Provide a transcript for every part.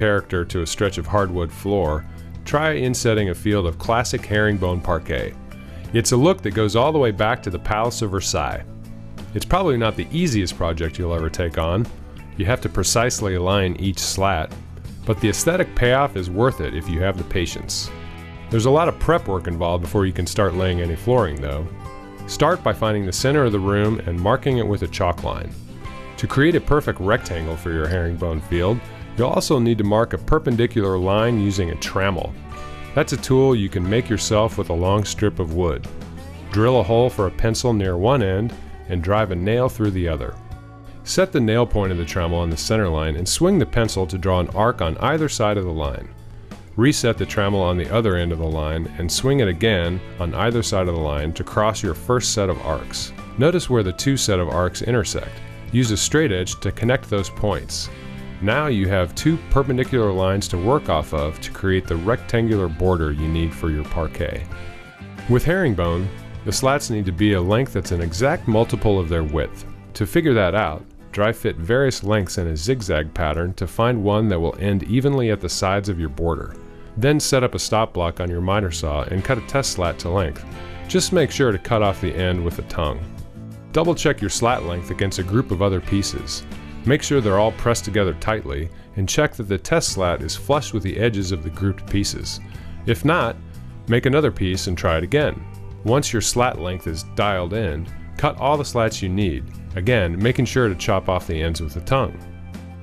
character to a stretch of hardwood floor, try insetting a field of classic herringbone parquet. It's a look that goes all the way back to the Palace of Versailles. It's probably not the easiest project you'll ever take on. You have to precisely align each slat, but the aesthetic payoff is worth it if you have the patience. There's a lot of prep work involved before you can start laying any flooring though. Start by finding the center of the room and marking it with a chalk line. To create a perfect rectangle for your herringbone field, you'll also need to mark a perpendicular line using a trammel. That's a tool you can make yourself with a long strip of wood. Drill a hole for a pencil near one end and drive a nail through the other. Set the nail point of the trammel on the center line and swing the pencil to draw an arc on either side of the line. Reset the trammel on the other end of the line and swing it again on either side of the line to cross your first set of arcs. Notice where the two set of arcs intersect. Use a straight edge to connect those points. Now you have two perpendicular lines to work off of to create the rectangular border you need for your parquet. With herringbone, the slats need to be a length that's an exact multiple of their width. To figure that out, dry fit various lengths in a zigzag pattern to find one that will end evenly at the sides of your border. Then set up a stop block on your miter saw and cut a test slat to length. Just make sure to cut off the end with the tongue. Double check your slat length against a group of other pieces. Make sure they're all pressed together tightly and check that the test slat is flush with the edges of the grouped pieces. If not, make another piece and try it again. Once your slat length is dialed in, cut all the slats you need, again making sure to chop off the ends with the tongue.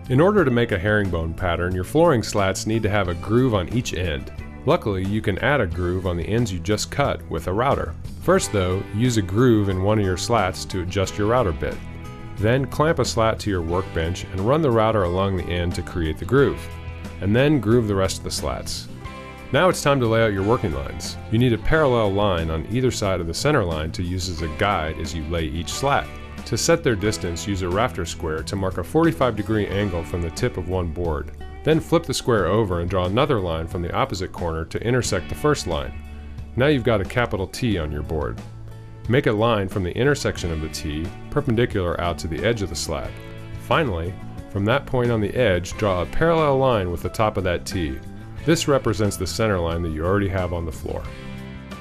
In order to make a herringbone pattern, your flooring slats need to have a groove on each end. Luckily, you can add a groove on the ends you just cut with a router. First though, use a groove in one of your slats to adjust your router bit. Then clamp a slat to your workbench and run the router along the end to create the groove. And then groove the rest of the slats. Now it's time to lay out your working lines. You need a parallel line on either side of the center line to use as a guide as you lay each slat. To set their distance, use a rafter square to mark a 45-degree angle from the tip of one board. Then flip the square over and draw another line from the opposite corner to intersect the first line. Now you've got a capital T on your board. Make a line from the intersection of the T, perpendicular out to the edge of the slat. Finally, from that point on the edge, draw a parallel line with the top of that T. This represents the center line that you already have on the floor.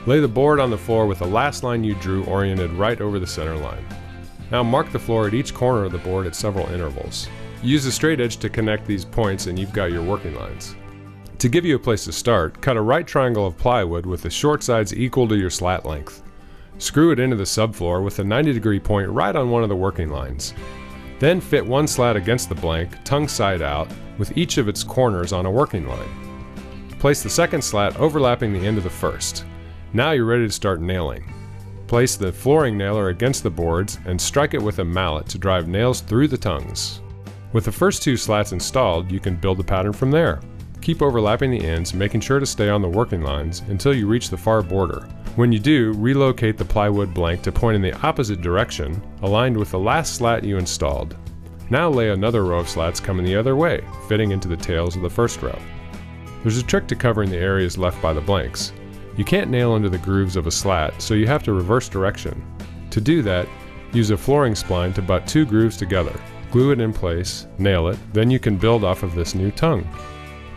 Lay the board on the floor with the last line you drew oriented right over the center line. Now mark the floor at each corner of the board at several intervals. Use a straight edge to connect these points and you've got your working lines. To give you a place to start, cut a right triangle of plywood with the short sides equal to your slat length. Screw it into the subfloor with a 90-degree point right on one of the working lines. Then fit one slat against the blank, tongue side out, with each of its corners on a working line. Place the second slat overlapping the end of the first. Now you're ready to start nailing. Place the flooring nailer against the boards and strike it with a mallet to drive nails through the tongues. With the first two slats installed, you can build the pattern from there. Keep overlapping the ends, making sure to stay on the working lines until you reach the far border. When you do, relocate the plywood blank to point in the opposite direction, aligned with the last slat you installed. Now lay another row of slats coming the other way, fitting into the tails of the first row. There's a trick to covering the areas left by the blanks. You can't nail into the grooves of a slat, so you have to reverse direction. To do that, use a flooring spline to butt two grooves together. Glue it in place, nail it, then you can build off of this new tongue.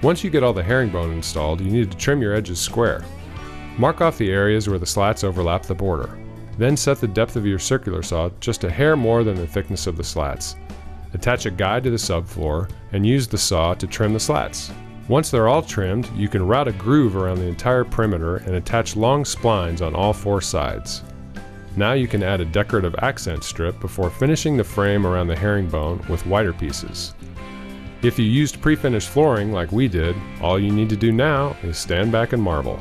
Once you get all the herringbone installed, you need to trim your edges square. Mark off the areas where the slats overlap the border. Then set the depth of your circular saw just a hair more than the thickness of the slats. Attach a guide to the subfloor and use the saw to trim the slats. Once they're all trimmed, you can route a groove around the entire perimeter and attach long splines on all four sides. Now you can add a decorative accent strip before finishing the frame around the herringbone with wider pieces. If you used pre-finished flooring like we did, all you need to do now is stand back and marvel.